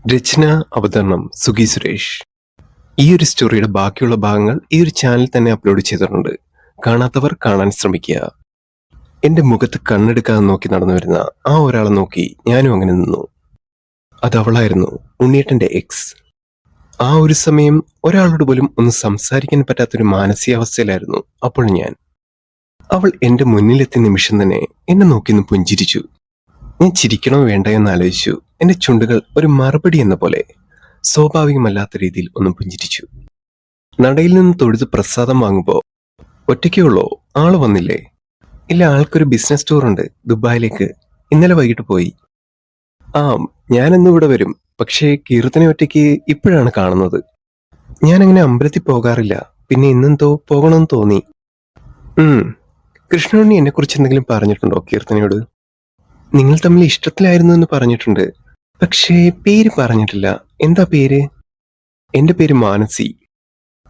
രചന അവതരണം സുഗി സുരേഷ്. ഈ ഒരു സ്റ്റോറിയുടെ ബാക്കിയുള്ള ഭാഗങ്ങൾ ഈ ഒരു ചാനൽ തന്നെ അപ്ലോഡ് ചെയ്തിട്ടുണ്ട്. കാണാത്തവർ കാണാൻ ശ്രമിക്കുക. എന്റെ മുഖത്ത് കണ്ണെടുക്കാതെ നോക്കി നടന്നു വരുന്ന ആ ഒരാളെ നോക്കി ഞാനും അങ്ങനെ നിന്നു. അത് അവളായിരുന്നു, ഉണ്ണിയേട്ടന്റെ എക്സ്. ആ ഒരു സമയം ഒരാളോട് പോലും ഒന്ന് സംസാരിക്കാൻ പറ്റാത്തൊരു മാനസികാവസ്ഥയിലായിരുന്നു അപ്പോൾ ഞാൻ. അവൾ എന്റെ മുന്നിലെത്തിയ നിമിഷം തന്നെ എന്നെ നോക്കി ഒന്ന് പുഞ്ചിരിച്ചു. ഞാൻ ചിരിക്കണോ വേണ്ട എന്ന് ആലോചിച്ചു. എന്റെ ചുണ്ടുകൾ ഒരു മറുപടി എന്ന പോലെ സ്വാഭാവികമല്ലാത്ത രീതിയിൽ ഒന്ന് പുഞ്ചിരിച്ചു. നടയിൽ നിന്ന് തൊഴുത് പ്രസാദം വാങ്ങുമ്പോ ഒറ്റയ്ക്കേ ഉള്ളോ, ആള് വന്നില്ലേ? ഇല്ല, ആൾക്കൊരു ബിസിനസ് ടൂർ ഉണ്ട് ദുബായിലേക്ക്, ഇന്നലെ വൈകിട്ട് പോയി. ആ, ഞാനിന്ന് ഇവിടെ വരും, പക്ഷേ കീർത്തനെ ഒറ്റയ്ക്ക് ഇപ്പോഴാണ് കാണുന്നത്. ഞാനങ്ങനെ അമ്പലത്തിൽ പോകാറില്ല, പിന്നെ ഇന്നെന്തോ പോകണമെന്ന് തോന്നി. കൃഷ്ണുണ്ണി എന്നെ കുറിച്ച് എന്തെങ്കിലും പറഞ്ഞിട്ടുണ്ടോ കീർത്തനയോട്? നിങ്ങൾ തമ്മിൽ ഇഷ്ടത്തിലായിരുന്നു എന്ന് പറഞ്ഞിട്ടുണ്ട്, പക്ഷേ പേര് പറഞ്ഞിട്ടില്ല. എന്താ പേര്? എന്റെ പേര് മാനസി.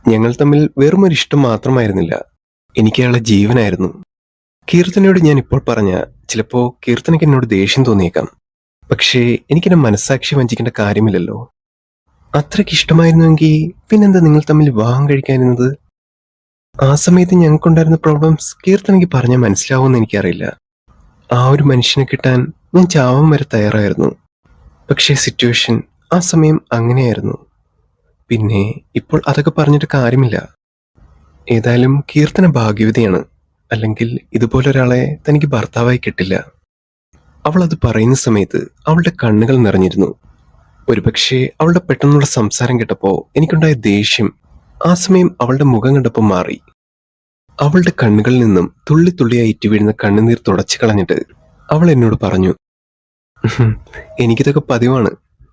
ഞങ്ങൾ തമ്മിൽ വെറുമൊരു ഇഷ്ടം മാത്രമായിരുന്നില്ല, എനിക്ക് അയാളെ ജീവനായിരുന്നു. കീർത്തനയോട് ഞാൻ ഇപ്പോൾ പറഞ്ഞ ചിലപ്പോ കീർത്തനയ്ക്ക് എന്നോട് ദേഷ്യം തോന്നിയേക്കാം, പക്ഷേ എനിക്കെന്നെ മനസ്സാക്ഷി വഞ്ചിക്കേണ്ട കാര്യമില്ലല്ലോ. അത്രയ്ക്ക് ഇഷ്ടമായിരുന്നുവെങ്കിൽ പിന്നെന്താ നിങ്ങൾ തമ്മിൽ വിവാഹം കഴിക്കാനിരുന്നത്? ആ സമയത്ത് ഞങ്ങൾക്കുണ്ടായിരുന്ന പ്രോബ്ലംസ് കീർത്തനയ്ക്ക് പറഞ്ഞാൽ മനസ്സിലാവുമെന്ന് എനിക്കറിയില്ല. ആ ഒരു മനുഷ്യനെ കിട്ടാൻ ഞാൻ ചാവാൻ വരെ തയ്യാറായിരുന്നു. പക്ഷേ സിറ്റുവേഷൻ ആ സമയം അങ്ങനെയായിരുന്നു. പിന്നെ ഇപ്പോൾ അതൊക്കെ പറഞ്ഞിട്ട് കാര്യമില്ല. ഏതായാലും കീർത്തന ഭാഗ്യവതിയാണ്, അല്ലെങ്കിൽ ഇതുപോലൊരാളെ തനിക്ക് ഭർത്താവായി കിട്ടില്ല. അവൾ അത് പറയുന്ന സമയത്ത് അവളുടെ കണ്ണുകൾ നിറഞ്ഞിരുന്നു. ഒരുപക്ഷെ അവളുടെ പെട്ടെന്നുള്ള സംസാരം കേട്ടപ്പോ എനിക്കുണ്ടായ ദേഷ്യം ആ സമയം അവളുടെ മുഖം കണ്ടപ്പോൾ മാറി. അവളുടെ കണ്ണുകളിൽ നിന്നും തുള്ളി തുള്ളിയായി ഇറ്റി വീഴുന്ന കണ്ണുനീർ തുടച്ചു കളഞ്ഞിട്ട് അവൾ എന്നോട് പറഞ്ഞു, എനിക്കിതൊക്കെ പതിവാണ്.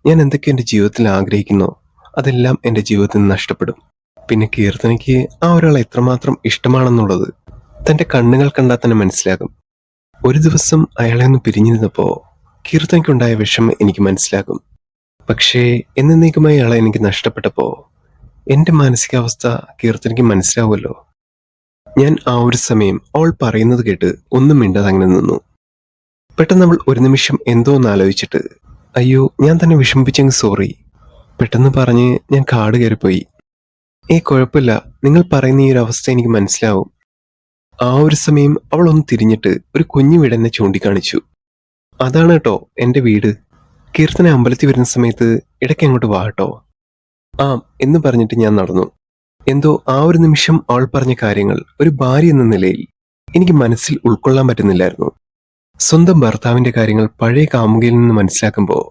ഞാൻ എന്തൊക്കെ എന്റെ ജീവിതത്തിൽ ആഗ്രഹിക്കുന്നോ അതെല്ലാം എന്റെ ജീവിതത്തിൽ നിന്ന് നഷ്ടപ്പെടും. പിന്നെ കീർത്തനയ്ക്ക് ആ ഒരാൾ എത്രമാത്രം ഇഷ്ടമാണെന്നുള്ളത് തന്റെ കണ്ണുകൾ കണ്ടാൽ തന്നെ മനസ്സിലാകും. ഒരു ദിവസം അയാളെ ഒന്ന് പിരിഞ്ഞിരുന്നപ്പോ കീർത്തനയ്ക്കുണ്ടായ വിഷമം എനിക്ക് മനസ്സിലാകും. പക്ഷേ എന്നേക്കുമായി അയാളെ എനിക്ക് നഷ്ടപ്പെട്ടപ്പോ എന്റെ മാനസികാവസ്ഥ കീർത്തനയ്ക്ക് മനസ്സിലാവുമല്ലോ. ഞാൻ ആ ഒരു സമയം അവൾ പറയുന്നത് കേട്ട് ഒന്നും മിണ്ടാതെ അങ്ങനെ നിന്നു. പെട്ടെന്ന് അവൾ ഒരു നിമിഷം എന്തോ ഒന്ന് ആലോചിച്ചിട്ട്, അയ്യോ ഞാൻ തന്നെ വിഷമിപ്പിച്ചെങ്കിൽ സോറി, പെട്ടെന്ന് പറഞ്ഞ് ഞാൻ കാട് കയറിപ്പോയി. കുഴപ്പമില്ല, നിങ്ങൾ പറയുന്ന ഈ ഒരു അവസ്ഥ എനിക്ക് മനസ്സിലാവും. ആ ഒരു സമയം അവൾ ഒന്ന് തിരിഞ്ഞിട്ട് ഒരു കുഞ്ഞു വീട് എന്നെ ചൂണ്ടിക്കാണിച്ചു. അതാണ് കേട്ടോ എന്റെ വീട്. കീർത്തന അമ്പലത്തിൽ വരുന്ന സമയത്ത് ഇടയ്ക്ക് അങ്ങോട്ട് വാ കേട്ടോ. ആ എന്ന് പറഞ്ഞിട്ട് ഞാൻ നടന്നു. എന്തോ ആ ഒരു നിമിഷം അവൾ പറഞ്ഞ കാര്യങ്ങൾ ഒരു ഭാര്യ എന്ന നിലയിൽ എനിക്ക് മനസ്സിൽ ഉൾക്കൊള്ളാൻ പറ്റുന്നില്ലായിരുന്നു. സ്വന്തം ഭർത്താവിന്റെ കാര്യങ്ങൾ പഴയ കാമുകയിൽ നിന്ന് മനസ്സിലാക്കുമ്പോൾ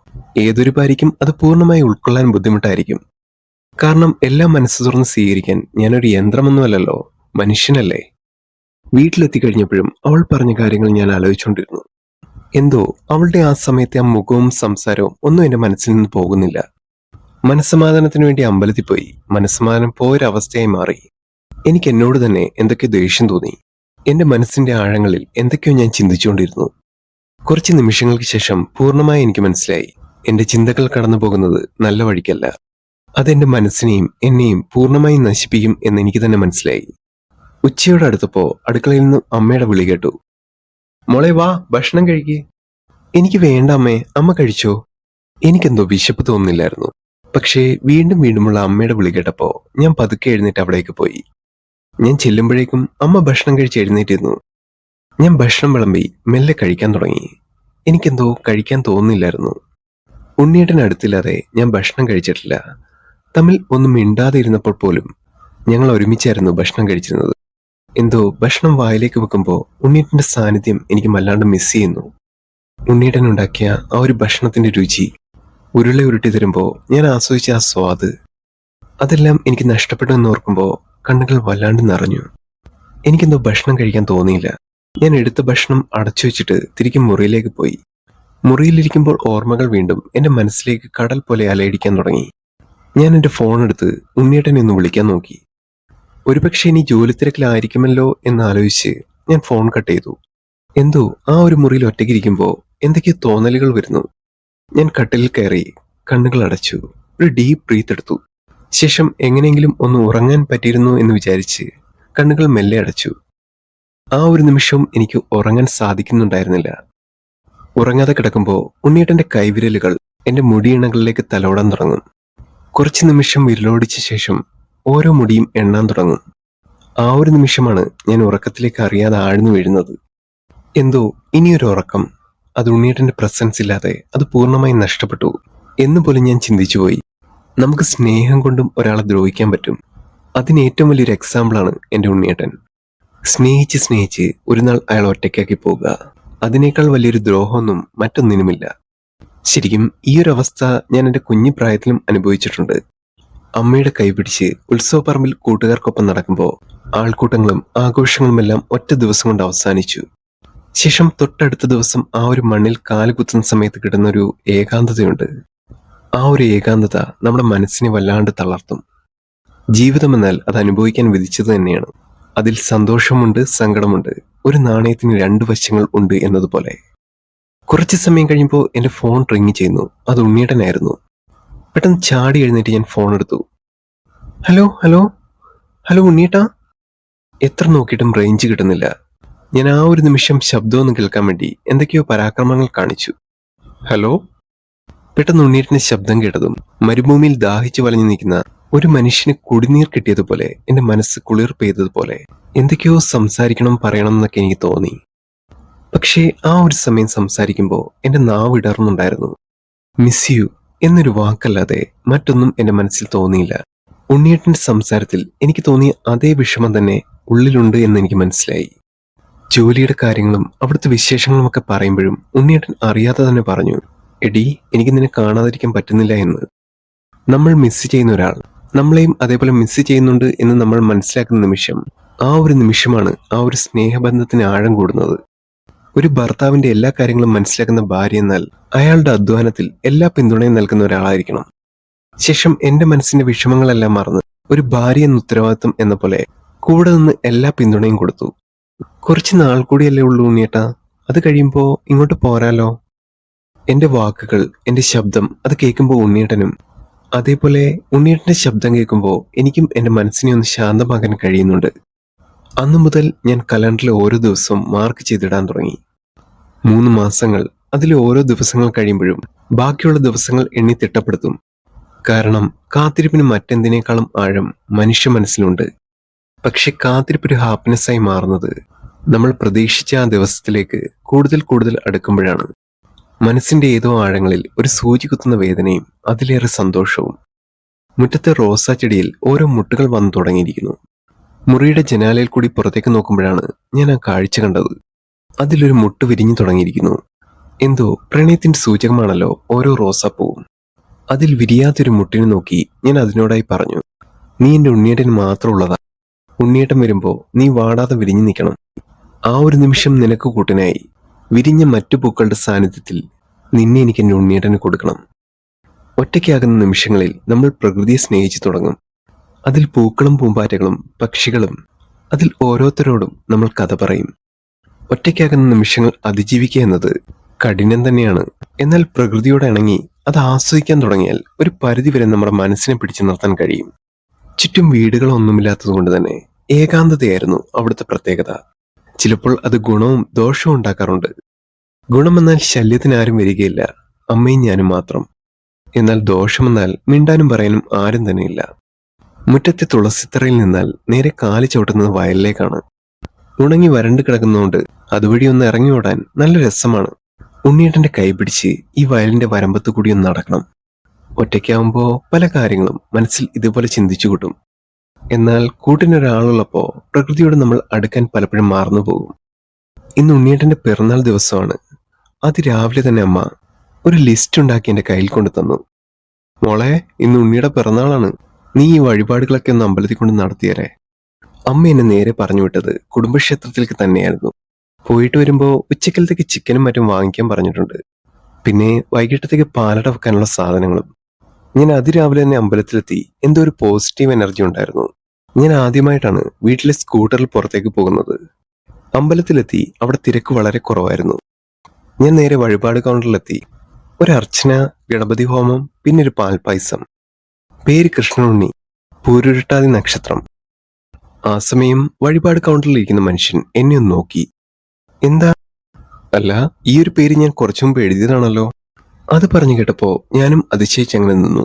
ഏതൊരു ഭാര്യയ്ക്കും അത് പൂർണ്ണമായി ഉൾക്കൊള്ളാൻ ബുദ്ധിമുട്ടായിരിക്കും. കാരണം എല്ലാം മനസ്സ് തുറന്ന് സ്വീകരിക്കാൻ ഞാനൊരു യന്ത്രമൊന്നുമല്ലല്ലോ, മനുഷ്യനല്ലേ. വീട്ടിലെത്തിക്കഴിഞ്ഞപ്പോഴും അവൾ പറഞ്ഞ കാര്യങ്ങൾ ഞാൻ ആലോചിച്ചുകൊണ്ടിരുന്നു. എന്തോ അവളുടെ ആ സമയത്തെ ആ മുഖവും സംസാരവും ഒന്നും എന്റെ മനസ്സിൽ നിന്ന് പോകുന്നില്ല. മനസ്സമാധാനത്തിന് വേണ്ടി അമ്പലത്തിൽ പോയി മനസ്സമാധാനം പോയൊരവസ്ഥയായി മാറി. എനിക്ക് എന്നോട് തന്നെ എന്തൊക്കെയോ ദേഷ്യം തോന്നി. എന്റെ മനസ്സിന്റെ ആഴങ്ങളിൽ എന്തൊക്കെയോ ഞാൻ ചിന്തിച്ചുകൊണ്ടിരുന്നു. കുറച്ച് നിമിഷങ്ങൾക്ക് ശേഷം പൂർണ്ണമായി എനിക്ക് മനസ്സിലായി, എന്റെ ചിന്തകൾ കടന്നു പോകുന്നത് നല്ല വഴിക്കല്ല. അതെന്റെ മനസ്സിനെയും എന്നെയും പൂർണ്ണമായും നശിപ്പിക്കും എന്ന് എനിക്ക് തന്നെ മനസ്സിലായി. ഉച്ചയോട് അടുത്തപ്പോ അടുക്കളയിൽ നിന്ന് അമ്മയുടെ വിളി കേട്ടു. മോളെ വാ, ഭക്ഷണം കഴിക്കേ. എനിക്ക് വേണ്ട അമ്മേ, അമ്മ കഴിച്ചോ. എനിക്കെന്തോ വിശപ്പ് തോന്നുന്നില്ലായിരുന്നു. പക്ഷേ വീണ്ടും വീണ്ടുമുള്ള അമ്മയുടെ വിളി കേട്ടപ്പോ ഞാൻ പതുക്കെ എഴുന്നേറ്റ് അവിടേക്ക് പോയി. ഞാൻ ചെല്ലുമ്പോഴേക്കും അമ്മ ഭക്ഷണം കഴിച്ച് എഴുന്നേറ്റിരുന്നു. ഞാൻ ഭക്ഷണം വിളമ്പി മെല്ലെ കഴിക്കാൻ തുടങ്ങി. എനിക്കെന്തോ കഴിക്കാൻ തോന്നുന്നില്ലായിരുന്നു. ഉണ്ണിയേട്ടൻ അടുത്തില്ലാതെ ഞാൻ ഭക്ഷണം കഴിച്ചിട്ടില്ല. തമ്മിൽ ഒന്നും മിണ്ടാതെ ഇരുന്നപ്പോൾ പോലും ഞങ്ങൾ ഒരുമിച്ചായിരുന്നു ഭക്ഷണം കഴിച്ചിരുന്നത്. എന്തോ ഭക്ഷണം വായിലേക്ക് വെക്കുമ്പോൾ ഉണ്ണിയേട്ടന്റെ സാന്നിധ്യം എനിക്ക് വല്ലാണ്ട് മിസ് ചെയ്യുന്നു. ഉണ്ണിയേട്ടൻ ഉണ്ടാക്കിയ ആ ഒരു ഭക്ഷണത്തിന്റെ രുചി, ഉരുള ഉരുട്ടി തരുമ്പോ ഞാൻ ആസ്വദിച്ച ആ സ്വാദ്, അതെല്ലാം എനിക്ക് നഷ്ടപ്പെട്ടു എന്ന് ഓർക്കുമ്പോ കണ്ണുകൾ വല്ലാണ്ട് നിറഞ്ഞു. എനിക്കെന്തോ ഭക്ഷണം കഴിക്കാൻ തോന്നിയില്ല. ഞാൻ എടുത്ത ഭക്ഷണം അടച്ചു വെച്ചിട്ട് തിരികെ മുറിയിലേക്ക് പോയി. മുറിയിലിരിക്കുമ്പോൾ ഓർമ്മകൾ വീണ്ടും എന്റെ മനസ്സിലേക്ക് കടൽ പോലെ അലയടിക്കാൻ തുടങ്ങി. ഞാൻ എന്റെ ഫോൺ എടുത്ത് ഉണ്ണിയേട്ടനെ ഒന്ന് വിളിക്കാൻ നോക്കി. ഒരുപക്ഷെ ഇനി ജോലി തിരക്കിലായിരിക്കുമല്ലോ എന്നാലോചിച്ച് ഞാൻ ഫോൺ കട്ട് ചെയ്തു. എന്തോ ആ ഒരു മുറിയിൽ ഒറ്റയ്ക്കിരിക്കുമ്പോ എന്തൊക്കെയോ തോന്നലുകൾ വരുന്നു. ഞാൻ കട്ടിലിൽ കയറി കണ്ണുകൾ അടച്ചു, ഒരു ഡീപ്പ് ബ്രീത്ത് എടുത്തു. ശേഷം എങ്ങനെയെങ്കിലും ഒന്ന് ഉറങ്ങാൻ പറ്റിയിരുന്നു എന്ന് വിചാരിച്ച് കണ്ണുകൾ മെല്ലെ അടച്ചു. ആ ഒരു നിമിഷവും എനിക്ക് ഉറങ്ങാൻ സാധിക്കുന്നുണ്ടായിരുന്നില്ല. ഉറങ്ങാതെ കിടക്കുമ്പോൾ ഉണ്ണിയേട്ടന്റെ കൈവിരലുകൾ എന്റെ മുടിയിണകളിലേക്ക് തലോടാൻ തുടങ്ങും. കുറച്ച് നിമിഷം വിരലോടിച്ച ശേഷം ഓരോ മുടിയും എണ്ണാൻ തുടങ്ങും. ആ ഒരു നിമിഷമാണ് ഞാൻ ഉറക്കത്തിലേക്ക് അറിയാതെ ആഴ്ന്നു വീഴുന്നത്. എന്തോ ഇനിയൊരു ഉറക്കം, അത് ഉണ്ണിയേട്ടന്റെ പ്രസൻസ് ഇല്ലാതെ അത് പൂർണ്ണമായി നഷ്ടപ്പെട്ടു എന്നുപോലും ഞാൻ ചിന്തിച്ചുപോയി. നമുക്ക് സ്നേഹം കൊണ്ടും ഒരാളെ ദ്രോഹിക്കാൻ പറ്റും. അതിന് ഏറ്റവും വലിയൊരു എക്സാമ്പിളാണ് എൻ്റെ ഉണ്ണിയേട്ടൻ. സ്നേഹിച്ച് സ്നേഹിച്ച് ഒരു നാൾ അയാൾ ഒറ്റയ്ക്കാക്കി പോകുക, അതിനേക്കാൾ വലിയൊരു ദ്രോഹമൊന്നും മറ്റൊന്നിനുമില്ല. ശരിക്കും ഈ ഒരു അവസ്ഥ ഞാൻ എൻ്റെ കുഞ്ഞു പ്രായത്തിലും അനുഭവിച്ചിട്ടുണ്ട്. അമ്മയുടെ കൈപിടിച്ച് ഉത്സവപ്പറമ്പിൽ കൂട്ടുകാർക്കൊപ്പം നടക്കുമ്പോൾ ആൾക്കൂട്ടങ്ങളും ആഘോഷങ്ങളുമെല്ലാം ഒറ്റ ദിവസം കൊണ്ട് അവസാനിച്ചു. ശേഷം തൊട്ടടുത്ത ദിവസം ആ ഒരു മണ്ണിൽ കാലുകുത്തുന്ന സമയത്ത് കിട്ടുന്ന ഒരു ഏകാന്തതയുണ്ട്. ആ ഒരു ഏകാന്തത നമ്മുടെ മനസ്സിനെ വല്ലാണ്ട് തളർത്തും. ജീവിതമെന്നാൽ അത് അനുഭവിക്കാൻ വിധിച്ചത് തന്നെയാണ്. അതിൽ സന്തോഷമുണ്ട്, സങ്കടമുണ്ട്, ഒരു നാണയത്തിന് രണ്ട് വശങ്ങൾ ഉണ്ട് എന്നതുപോലെ. കുറച്ച് സമയം കഴിയുമ്പോൾ എൻ്റെ ഫോൺ റിങ് ചെയ്യുന്നു. അത് ഉണ്ണിയേട്ടനായിരുന്നു. പെട്ടെന്ന് ചാടി എഴുന്നേറ്റ് ഞാൻ ഫോൺ എടുത്തു. ഹലോ ഹലോ ഹലോ ഉണ്ണിയേട്ടാ. എത്ര നോക്കിയിട്ടും റേഞ്ച് കിട്ടുന്നില്ല. ഞാൻ ആ ഒരു നിമിഷം ശബ്ദമൊന്നും കേൾക്കാൻ വേണ്ടി എന്തൊക്കെയോ പരാക്രമങ്ങൾ കാണിച്ചു. ഹലോ. പെട്ടെന്ന് ഉണ്ണിയേട്ടന്റെ ശബ്ദം കേട്ടതും മരുഭൂമിയിൽ ദാഹിച്ചു വലഞ്ഞു നിൽക്കുന്ന ഒരു മനുഷ്യന് കുടിനീർ കിട്ടിയതുപോലെ എന്റെ മനസ്സ് കുളിർ പെയ്തതുപോലെ എന്തൊക്കെയോ സംസാരിക്കണം പറയണം എന്നൊക്കെ എനിക്ക് തോന്നി. പക്ഷേ ആ ഒരു സമയം സംസാരിക്കുമ്പോൾ എന്റെ നാവ് ഇടർന്നുണ്ടായിരുന്നു. മിസ് യു എന്നൊരു വാക്കല്ലാതെ മറ്റൊന്നും എന്റെ മനസ്സിൽ തോന്നിയില്ല. ഉണ്ണിയേട്ടന്റെ സംസാരത്തിൽ എനിക്ക് തോന്നിയ അതേ വിഷമം തന്നെ ഉള്ളിലുണ്ട് എന്ന് എനിക്ക് മനസ്സിലായി. ജോലിയുടെ കാര്യങ്ങളും അവിടുത്തെ വിശേഷങ്ങളും ഒക്കെ പറയുമ്പോഴും ഉണ്ണിയേട്ടൻ അറിയാതെ തന്നെ പറഞ്ഞു, എടി എനിക്ക് നിന്നെ കാണാതിരിക്കാൻ പറ്റുന്നില്ല എന്ന്. നമ്മൾ മിസ് ചെയ്യുന്ന ഒരാൾ നമ്മളെയും അതേപോലെ മിസ് ചെയ്യുന്നുണ്ട് എന്ന് നമ്മൾ മനസ്സിലാക്കുന്ന നിമിഷം, ആ ഒരു നിമിഷമാണ് ആ ഒരു സ്നേഹബന്ധത്തിന് ആഴം കൂടുന്നത്. ഒരു ഭർത്താവിന്റെ എല്ലാ കാര്യങ്ങളും മനസ്സിലാക്കുന്ന ഭാര്യ എന്നാൽ അയാളുടെ അധ്വാനത്തിൽ എല്ലാ പിന്തുണയും നൽകുന്ന ഒരാളായിരിക്കണം. ശേഷം എന്റെ മനസ്സിന്റെ വിഷമങ്ങളെല്ലാം മറന്ന് ഒരു ഭാര്യ എന്ന ഉത്തരവാദിത്വം എന്ന പോലെ കൂടെ നിന്ന് എല്ലാ പിന്തുണയും കൊടുത്തു. കുറച്ച് നാൾ കൂടിയല്ലേ ഉള്ളൂ ഉണ്ണിയേട്ടാ, അത് കഴിയുമ്പോ ഇങ്ങോട്ട് പോരാലോ. എന്റെ വാക്കുകൾ, എന്റെ ശബ്ദം അത് കേൾക്കുമ്പോൾ ഉണ്ണിയേട്ടനും, അതേപോലെ ഉണ്ണിയേട്ടന്റെ ശബ്ദം കേൾക്കുമ്പോൾ എനിക്കും എന്റെ മനസ്സിനെ ഒന്ന് ശാന്തമാക്കാൻ കഴിയുന്നുണ്ട്. അന്നു മുതൽ ഞാൻ കലണ്ടറിൽ ഓരോ ദിവസവും മാർക്ക് ചെയ്തിടാൻ തുടങ്ങി. 3 മാസങ്ങൾ. അതിലെ ഓരോ ദിവസങ്ങൾ കഴിയുമ്പോഴും ബാക്കിയുള്ള ദിവസങ്ങൾ എണ്ണി തിട്ടപ്പെടുത്തും. കാരണം കാത്തിരിപ്പിന് മറ്റെന്തിനേക്കാളും ആഴം മനുഷ്യ മനസ്സിലുണ്ട്. പക്ഷെ കാത്തിരിപ്പൊരു ഹാപ്പിനെസ്സായി മാറുന്നത് നമ്മൾ പ്രതീക്ഷിച്ച ആ ദിവസത്തിലേക്ക് കൂടുതൽ കൂടുതൽ അടുക്കുമ്പോഴാണ്. മനസ്സിന്റെ ഏതോ ആഴങ്ങളിൽ ഒരു സൂചി കുത്തുന്ന വേദനയും അതിലേറെ സന്തോഷവും. മുറ്റത്തെ റോസാ ചെടിയിൽ ഓരോ മുട്ടുകൾ വന്നു തുടങ്ങിയിരിക്കുന്നു. മുറിയുടെ ജനാലയിൽ കൂടി പുറത്തേക്ക് നോക്കുമ്പോഴാണ് ഞാൻ ആ കാഴ്ച കണ്ടത്. അതിലൊരു മുട്ട് വിരിഞ്ഞു തുടങ്ങിയിരിക്കുന്നു. എന്തോ പ്രണയത്തിന്റെ സൂചകമാണല്ലോ ഓരോ റോസാപ്പൂവും. അതിൽ വിരിയാത്തൊരു മുട്ടിനെ നോക്കി ഞാൻ അതിനോടായി പറഞ്ഞു, നീ എന്റെ ഉണ്ണിയേട്ടന് മാത്രമുള്ളതാ. ഉണ്ണിയേട്ടൻ വരുമ്പോ നീ വാടാതെ വിരിഞ്ഞു നിൽക്കണം. ആ ഒരു നിമിഷം നിനക്ക് കൂട്ടിനായി വിരിഞ്ഞ മറ്റു പൂക്കളുടെ സാന്നിധ്യത്തിൽ നിന്നെ എനിക്ക് എന്റെ ഉണ്ണിയേട്ടന് കൊടുക്കണം. ഒറ്റയ്ക്കാകുന്ന നിമിഷങ്ങളിൽ നമ്മൾ പ്രകൃതിയെ സ്നേഹിച്ചു തുടങ്ങും. അതിൽ പൂക്കളും പൂമ്പാറ്റകളും പക്ഷികളും, അതിൽ ഓരോരുത്തരോടും നമ്മൾ കഥ പറയും. ഒറ്റയ്ക്കാകുന്ന നിമിഷങ്ങൾ അതിജീവിക്കുക എന്നത് കഠിനം തന്നെയാണ്. എന്നാൽ പ്രകൃതിയോട് ഇണങ്ങി അത് ആസ്വദിക്കാൻ തുടങ്ങിയാൽ ഒരു പരിധിവരെ നമ്മുടെ മനസ്സിനെ പിടിച്ചു നിർത്താൻ കഴിയും. ചുറ്റും വീടുകളൊന്നുമില്ലാത്തത് കൊണ്ട് തന്നെ ഏകാന്തതയായിരുന്നു അവിടുത്തെ പ്രത്യേകത. ചിലപ്പോൾ അത് ഗുണവും ദോഷവും ഉണ്ടാക്കാറുണ്ട്. ഗുണമെന്നാൽ ശല്യത്തിനാരും വരികയില്ല, അമ്മയും ഞാനും മാത്രം. എന്നാൽ ദോഷമെന്നാൽ മിണ്ടാനും പറയാനും ആരും തന്നെയില്ല. മുറ്റത്തെ തുളസിത്തറയിൽ നിന്നാൽ നേരെ കാലി ചവിട്ടുന്നത് വയലിലേക്കാണ്. ഉണങ്ങി വരണ്ടു കിടക്കുന്നതുകൊണ്ട് അതുവഴി ഒന്ന് ഇറങ്ങി ഓടാൻ നല്ല രസമാണ്. ഉണ്ണിയേട്ടന്റെ കൈ പിടിച്ച് ഈ വയലിന്റെ വരമ്പത്ത് കൂടി ഒന്ന് നടക്കണം. ഒറ്റയ്ക്കാവുമ്പോ പല കാര്യങ്ങളും മനസ്സിൽ ഇതുപോലെ ചിന്തിച്ചു കൂട്ടും. എന്നാൽ കൂട്ടിനൊരാളുള്ളപ്പോ പ്രകൃതിയോട് നമ്മൾ അടുക്കാൻ പലപ്പോഴും മറന്നു പോകും. ഇന്ന് ഉണ്ണിയേട്ടന്റെ പിറന്നാൾ ദിവസമാണ്. അതിരാവിലെ തന്നെ അമ്മ ഒരു ലിസ്റ്റ് ഉണ്ടാക്കി എന്റെ കയ്യിൽ കൊണ്ടു തന്നു. മോളെ, ഇന്ന് ഉണ്ണിയുടെ പിറന്നാളാണ്, നീ ഈ വഴിപാടുകളൊക്കെ ഒന്ന് അമ്പലത്തിൽ കൊണ്ട് നടത്തിയരേ. അമ്മ എന്നെ നേരെ പറഞ്ഞു വിട്ടത് കുടുംബക്ഷേത്രത്തിലേക്ക് തന്നെയായിരുന്നു. പോയിട്ട് വരുമ്പോ ഉച്ചക്കലത്തേക്ക് ചിക്കനും മറ്റും വാങ്ങിക്കാൻ പറഞ്ഞിട്ടുണ്ട്. പിന്നെ വൈകിട്ടത്തേക്ക് പാലട വെക്കാനുള്ള സാധനങ്ങളും. ഞാൻ അതിരാവിലെ തന്നെ അമ്പലത്തിലെത്തി. എന്തോ ഒരു പോസിറ്റീവ് എനർജി ഉണ്ടായിരുന്നു. ഞാൻ ആദ്യമായിട്ടാണ് വീട്ടിലെ സ്കൂട്ടറിൽ പുറത്തേക്ക് പോകുന്നത്. അമ്പലത്തിലെത്തി. അവിടെ തിരക്ക് വളരെ കുറവായിരുന്നു. ഞാൻ നേരെ വഴിപാട് കൗണ്ടറിലെത്തി. ഒരു അർച്ചന, ഗണപതി ഹോമം, പിന്നെ ഒരു പാൽപ്പായസം. പേര് കൃഷ്ണനുണ്ണി, പൂരുരുട്ടാതി നക്ഷത്രം. ആ സമയം വഴിപാട് കൗണ്ടറിൽ ഇരിക്കുന്ന മനുഷ്യൻ എന്നെ ഒന്ന് നോക്കി. എന്താ? അല്ല, ഈ ഒരു പേര് ഞാൻ കുറച്ചു മുമ്പ് എഴുതിയതാണല്ലോ. അത് പറഞ്ഞു കേട്ടപ്പോ ഞാനും അതിശയിച്ചങ്ങനെ നിന്നു.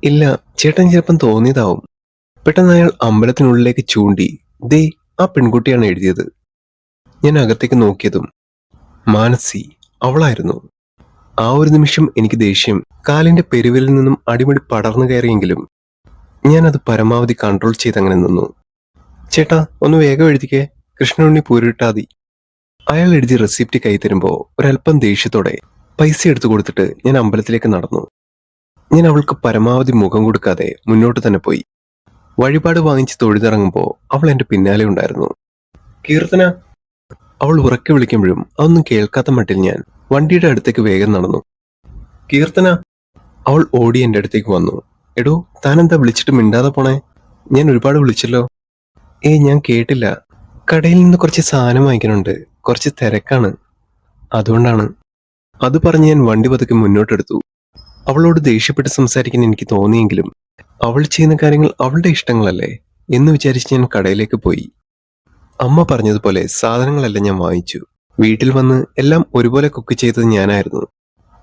ഇല്ല, ചേട്ടൻ ചിലപ്പം തോന്നിയതാവും. പെട്ടെന്ന് അയാൾ അമ്പലത്തിനുള്ളിലേക്ക് ചൂണ്ടി, ദേ ആ പെൺകുട്ടിയാണ് എഴുതിയത്. ഞാൻ അകത്തേക്ക് നോക്കിയതും മാനസി, അവളായിരുന്നു. ആ ഒരു നിമിഷം എനിക്ക് ദേഷ്യം കാലിന്റെ പെരുവിലിൽ നിന്നും അടിമുടി പടർന്നു കയറിയെങ്കിലും ഞാനത് പരമാവധി കൺട്രോൾ ചെയ്തങ്ങനെ നിന്നു. ചേട്ടാ, ഒന്ന് വേഗം എഴുതിക്കേ, കൃഷ്ണനുണ്ണി പൂരിട്ടാതി. അയാൾ എഴുതി റെസിപ്റ്റ് കൈ തരുമ്പോ ഒരല്പം ദേഷ്യത്തോടെ പൈസ എടുത്തു കൊടുത്തിട്ട് ഞാൻ അമ്പലത്തിലേക്ക് നടന്നു. ഞാൻ അവൾക്ക് പരമാവധി മുഖം കൊടുക്കാതെ മുന്നോട്ട് തന്നെ പോയി. വഴിപാട് വാങ്ങിച്ച് തൊഴുതിറങ്ങുമ്പോ അവൾ എന്റെ പിന്നാലെ ഉണ്ടായിരുന്നു. കീർത്തന, അവൾ ഉറക്കെ വിളിക്കുമ്പോഴും അതൊന്നും കേൾക്കാത്ത മട്ടിൽ ഞാൻ വണ്ടിയുടെ അടുത്തേക്ക് വേഗം നടന്നു. കീർത്തന, അവൾ ഓടി എന്റെ അടുത്തേക്ക് വന്നു. എടോ, താനെന്താ വിളിച്ചിട്ട് മിണ്ടാതെ പോണേ? ഞാൻ ഒരുപാട് വിളിച്ചല്ലോ. ഞാൻ കേട്ടില്ല. കടയിൽ നിന്ന് കുറച്ച് സാധനം വാങ്ങിക്കാനുണ്ട്, കുറച്ച് തിരക്കാണ്, അതുകൊണ്ടാണ്. അത് പറഞ്ഞ് ഞാൻ വണ്ടി പതുക്കെ മുന്നോട്ടെടുത്തു. അവളോട് ദേഷ്യപ്പെട്ട് സംസാരിക്കാൻ എനിക്ക് തോന്നിയെങ്കിലും അവൾ ചെയ്യുന്ന കാര്യങ്ങൾ അവളുടെ ഇഷ്ടങ്ങളല്ലേ എന്ന് വിചാരിച്ച് ഞാൻ കടയിലേക്ക് പോയി. അമ്മ പറഞ്ഞതുപോലെ സാധനങ്ങളെല്ലാം ഞാൻ വാങ്ങിച്ചു. വീട്ടിൽ വന്ന് എല്ലാം ഒരുപോലെ കുക്ക് ചെയ്തത് ഞാനായിരുന്നു.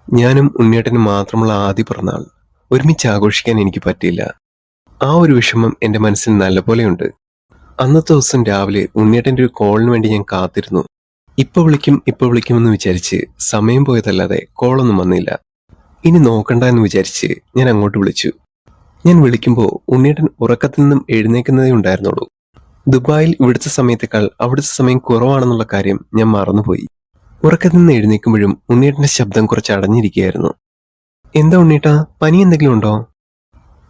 ഞാനും ഉണ്ണിയേട്ടനും മാത്രമുള്ള ആദ്യ പിറന്നാൾ ഒരുമിച്ച് ആഘോഷിക്കാൻ എനിക്ക് പറ്റിയില്ല. ആ ഒരു വിഷമം എന്റെ മനസ്സിൽ നല്ലപോലെയുണ്ട്. അന്നത്തെ ദിവസം രാവിലെ ഉണ്ണിയേട്ടന്റെ ഒരു കോളിന് വേണ്ടി ഞാൻ കാത്തിരുന്നു. ഇപ്പൊ വിളിക്കുമെന്ന് വിചാരിച്ച് സമയം പോയതല്ലാതെ കോളൊന്നും വന്നില്ല. ഇനി നോക്കണ്ട എന്ന് വിചാരിച്ച് ഞാൻ അങ്ങോട്ട് വിളിച്ചു. ഞാൻ വിളിക്കുമ്പോൾ ഉണ്ണിയേട്ടൻ ഉറക്കത്തിൽ നിന്നും എഴുന്നേക്കുന്നതേ ഉണ്ടായിരുന്നുള്ളൂ. ദുബായിൽ ഇവിടുത്തെ സമയത്തേക്കാൾ അവിടുത്തെ സമയം കുറവാണെന്നുള്ള കാര്യം ഞാൻ മറന്നുപോയി. ഉറക്കത്തിൽ നിന്ന് എഴുന്നേൽക്കുമ്പോഴും ഉണ്ണിയേട്ടന്റെ ശബ്ദം കുറച്ച് അടഞ്ഞിരിക്കുകയായിരുന്നു. എന്താ ഉണ്ണിയേട്ടാ, പനി എന്തെങ്കിലും ഉണ്ടോ?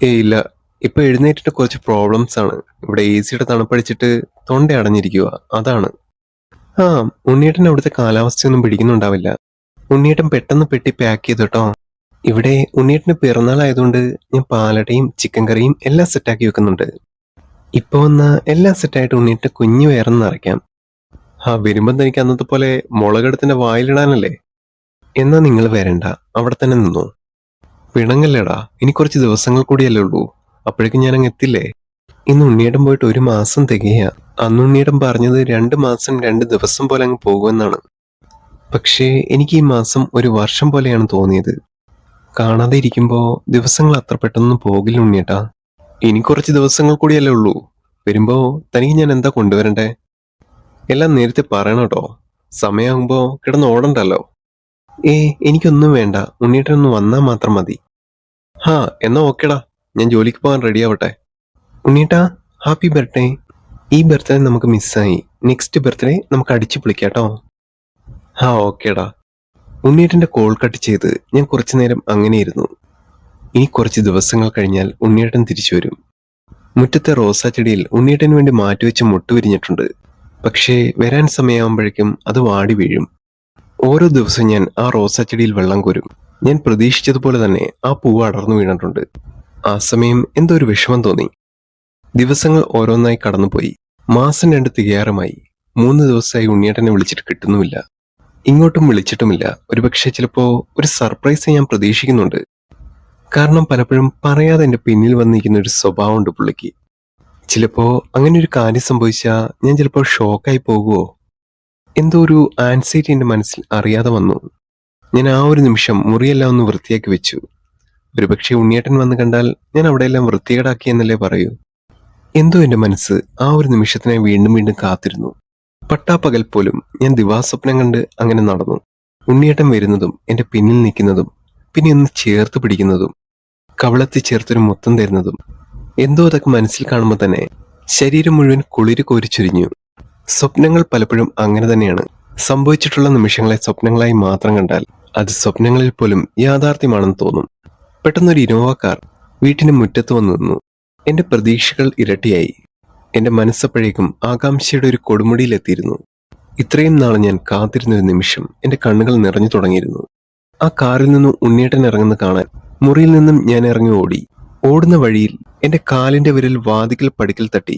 ഇല്ല, ഇപ്പൊ എഴുന്നേറ്റിട്ട് കുറച്ച് പ്രോബ്ലംസ് ആണ്. ഇവിടെ AC തണുപ്പടിച്ചിട്ട് തൊണ്ട അടഞ്ഞിരിക്കുക, അതാണ്. ആ, ഉണ്ണിയേട്ടൻ അവിടുത്തെ കാലാവസ്ഥയൊന്നും പിടിക്കുന്നുണ്ടാവില്ല. ഉണ്ണിയേട്ടൻ പെട്ടെന്ന് പെട്ടി പാക്ക് ചെയ്തു കേട്ടോ. ഇവിടെ ഉണ്ണിയേട്ടന് പിറന്നാളായതുകൊണ്ട് ഞാൻ പാലടയും ചിക്കൻ കറിയും എല്ലാം സെറ്റാക്കി വെക്കുന്നുണ്ട്. ഇപ്പൊ വന്ന എല്ലാം സെറ്റായിട്ട് ഉണ്ണിയേട്ടൻ കുഞ്ഞു വേറെന്ന് നിറയ്ക്കാം. വരുമ്പം തനിക്ക് അന്നത്തെ പോലെ മുളകെടുത്തിന്റെ വായിലിടാനല്ലേ? എന്നാ നിങ്ങൾ വരണ്ട, അവിടെ തന്നെ നിന്നോ. പിണങ്ങല്ലേടാ, ഇനി കുറച്ച് ദിവസങ്ങൾ കൂടിയല്ലേ ഉള്ളൂ, അപ്പോഴേക്കും ഞാൻ അങ്ങ് എത്തില്ലേ. ഇന്ന് ഉണ്ണിയേട്ടൻ പോയിട്ട് 1 മാസം തികയാ. അന്ന് ഉണ്ണിയേട്ടൻ പറഞ്ഞത് 2 മാസം 2 ദിവസം പോലെ അങ്ങ് പോകുമെന്നാണ്. പക്ഷേ എനിക്ക് ഈ മാസം 1 വർഷം പോലെയാണ് തോന്നിയത്. കാണാതെ ഇരിക്കുമ്പോ ദിവസങ്ങൾ അത്ര പെട്ടെന്ന് പോകില്ല ഉണ്ണിയേട്ടാ. ഇനി കുറച്ച് ദിവസങ്ങൾ കൂടിയല്ലേ ഉള്ളൂ. വരുമ്പോ തനിക്ക് ഞാൻ എന്താ കൊണ്ടുവരണ്ടേ? എല്ലാം നേരത്തെ പറയണം കേട്ടോ, സമയമാകുമ്പോ കിടന്ന് ഓടണ്ടല്ലോ. എനിക്കൊന്നും വേണ്ട, ഉണ്ണിയേട്ടനൊന്ന് വന്നാൽ മാത്രം മതി. എന്നാ ഓക്കേടാ, ഞാൻ ജോലിക്ക് പോകാൻ റെഡിയാവട്ടെ. ഉണ്ണിയേട്ടാ, ഹാപ്പി ബർത്ത്ഡേ. ഈ ബർത്ത്ഡേ നമുക്ക് മിസ്സായി, നെക്സ്റ്റ് ബർത്ത്ഡേ നമുക്ക് അടിച്ചു പൊളിക്കാട്ടോ. ഓക്കേടാ. ഉണ്ണിയേട്ടന്റെ കോൾ കട്ട് ചെയ്ത് ഞാൻ കുറച്ചു നേരം അങ്ങനെയിരുന്നു. ഇനി കുറച്ച് ദിവസങ്ങൾ കഴിഞ്ഞാൽ ഉണ്ണിയേട്ടൻ തിരിച്ചു വരും. മുറ്റത്തെ റോസാ ചെടിയിൽ ഉണ്ണിയേട്ടന് വേണ്ടി മാറ്റിവെച്ച് മുട്ടുവിരിഞ്ഞിട്ടുണ്ട്. പക്ഷേ വരാൻ സമയമാകുമ്പോഴേക്കും അത് വാടി വീഴും. ഓരോ ദിവസവും ഞാൻ ആ റോസാ ചെടിയിൽ വെള്ളം കോരും. ഞാൻ പ്രതീക്ഷിച്ചതുപോലെ തന്നെ ആ പൂവ് അടർന്നു വീണിട്ടുണ്ട്. ആ സമയം എന്തോ ഒരു വിഷമം തോന്നി. ദിവസങ്ങൾ ഓരോന്നായി കടന്നുപോയി. മാസം 2 തികയാറുമായി. 3 ദിവസമായി ഉണ്ണിയേട്ടനെ വിളിച്ചിട്ട് കിട്ടുന്നുമില്ല. ഇങ്ങോട്ടും വിളിച്ചിട്ടുമില്ല. ഒരുപക്ഷെ ചിലപ്പോ ഒരു സർപ്രൈസ് ഞാൻ പ്രതീക്ഷിക്കുന്നുണ്ട്. കാരണം പലപ്പോഴും പറയാതെ എന്റെ പിന്നിൽ വന്നിരിക്കുന്ന ഒരു സ്വഭാവമുണ്ട് പുള്ളിക്ക്. ചിലപ്പോ അങ്ങനെ ഒരു കാര്യം സംഭവിച്ചാൽ ഞാൻ ചിലപ്പോൾ ഷോക്കായി പോകുമോ? എന്തോ ഒരു ആൻസൈറ്റി എന്റെ മനസ്സിൽ അറിയാതെ വന്നു. ഞാൻ ആ ഒരു നിമിഷം മുറിയെല്ലാം ഒന്ന് വൃത്തിയാക്കി വെച്ചു. ഒരുപക്ഷെ ഉണ്ണിയേട്ടൻ വന്ന് കണ്ടാൽ ഞാൻ അവിടെയെല്ലാം വൃത്തികേടാക്കി എന്നല്ലേ പറയൂ. എന്തോ എന്റെ മനസ്സ് ആ ഒരു നിമിഷത്തിനായി വീണ്ടും വീണ്ടും കാത്തിരുന്നു. പട്ടാപ്പകൽ പോലും ഞാൻ ദിവാസ്വപ്നം കണ്ട് അങ്ങനെ നടന്നു. ഉണ്ണിയേട്ടൻ വരുന്നതും എന്റെ പിന്നിൽ നിൽക്കുന്നതും പിന്നെ ഒന്ന് ചേർത്ത് പിടിക്കുന്നതും കവളത്തിൽ ചേർത്തൊരു മുത്തം തരുന്നതും എന്തോ അതൊക്കെ മനസ്സിൽ കാണുമ്പോൾ തന്നെ ശരീരം മുഴുവൻ കുളിര് കോരിച്ചൊരിഞ്ഞു. സ്വപ്നങ്ങൾ പലപ്പോഴും അങ്ങനെ തന്നെയാണ്. സംഭവിച്ചിട്ടുള്ള നിമിഷങ്ങളെ സ്വപ്നങ്ങളായി മാത്രം കണ്ടാൽ അത് സ്വപ്നങ്ങളിൽ പോലും യാഥാർത്ഥ്യമാണെന്ന് തോന്നും. പെട്ടെന്നൊരു ഇനോവ കാർ വീട്ടിന് മുറ്റത്ത് വന്നു നിന്നു. എന്റെ പ്രതീക്ഷകൾ ഇരട്ടിയായി. എന്റെ മനസ്സപ്പോഴേക്കും ആകാംക്ഷയുടെ ഒരു കൊടുമുടിയിലെത്തിയിരുന്നു. ഇത്രയും നാൾ ഞാൻ കാത്തിരുന്നൊരു നിമിഷം എന്റെ കണ്ണുകൾ നിറഞ്ഞു തുടങ്ങിയിരുന്നു. ആ കാറിൽ നിന്നും ഉണ്ണിയേട്ടൻ ഇറങ്ങുന്ന കാണാൻ മുറിയിൽ നിന്നും ഞാൻ ഇറങ്ങി ഓടി. ഓടുന്ന വഴിയിൽ എന്റെ കാലിന്റെ വിരൽ വാതിക്കൽ പടിക്കൽ തട്ടി.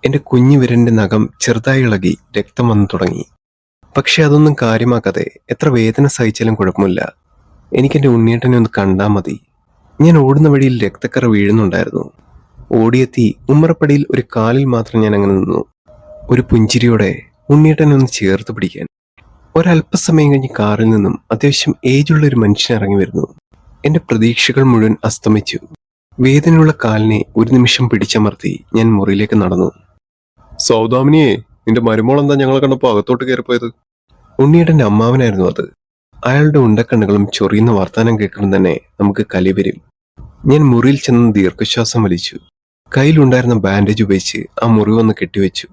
എന്റെ കുഞ്ഞു വിരലിന്റെ നഖം ചെറുതായി ഇളകി രക്തം വന്നു തുടങ്ങി. പക്ഷെ അതൊന്നും കാര്യമാക്കാതെ എത്ര വേദന സഹിച്ചാലും കുഴപ്പമില്ല, എനിക്കെന്റെ ഉണ്ണിയേട്ടനെ ഒന്ന് കണ്ടാൽ മതി. ഞാൻ ഓടുന്ന വഴിയിൽ രക്തക്കറ വീഴുന്നുണ്ടായിരുന്നു. ഓടിയെത്തി ഉമ്മറപ്പടിയിൽ ഒരു കാലിൽ മാത്രം ഞാൻ അങ്ങനെ നിന്നു. ഒരു പുഞ്ചിരിയോടെ ഉണ്ണിയേട്ടനെ ഒന്ന് ചേർത്ത് പിടിക്കാൻ. ഒരല്പസമയം കഴിഞ്ഞ് കാറിൽ നിന്നും അത്യാവശ്യം ഏജുള്ള ഒരു മനുഷ്യൻ ഇറങ്ങി വരുന്നു. എന്റെ പ്രതീക്ഷകൾ മുഴുവൻ അസ്തമിച്ചു. വേദനയുള്ള കാലിനെ ഒരു നിമിഷം പിടിച്ചമർത്തി ഞാൻ മുറിയിലേക്ക് നടന്നു. സൗദാമിനിയെ, നിന്റെ മരുമോൾ എന്താ ഞങ്ങളെ കണ്ടപ്പോ അകത്തോട്ട് കയറിപ്പോയത്? ഉണ്ണിയേട്ടന്റെ അമ്മാവനായിരുന്നു അത്. അയാളുടെ ഉണ്ടക്കണ്ണുകളും ചൊറിയുന്ന വർത്താനം കേൾക്കണം തന്നെ നമുക്ക് കലി വരും. ഞാൻ മുറിയിൽ ചെന്ന് ദീർഘശ്വാസം വലിച്ചു. കയ്യിലുണ്ടായിരുന്ന ബാൻഡേജ് ഉപയോഗിച്ച് ആ മുറിവൊന്ന് കെട്ടിവെച്ചു.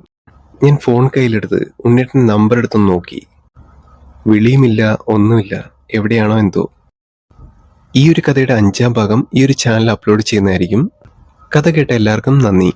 ഞാൻ ഫോൺ കയ്യിലെടുത്ത് ഉണ്ണിയേട്ടന്റെ നമ്പർ എടുത്തൊന്ന് നോക്കി. വിളിയുമില്ല, ഒന്നുമില്ല. എവിടെയാണോ എന്തോ. ഈ ഒരു കഥയുടെ 5ാം ഭാഗം ഈ ഒരു ചാനൽ അപ്ലോഡ് ചെയ്യുന്നതായിരിക്കും. കഥ കേട്ട എല്ലാവർക്കും നന്ദി.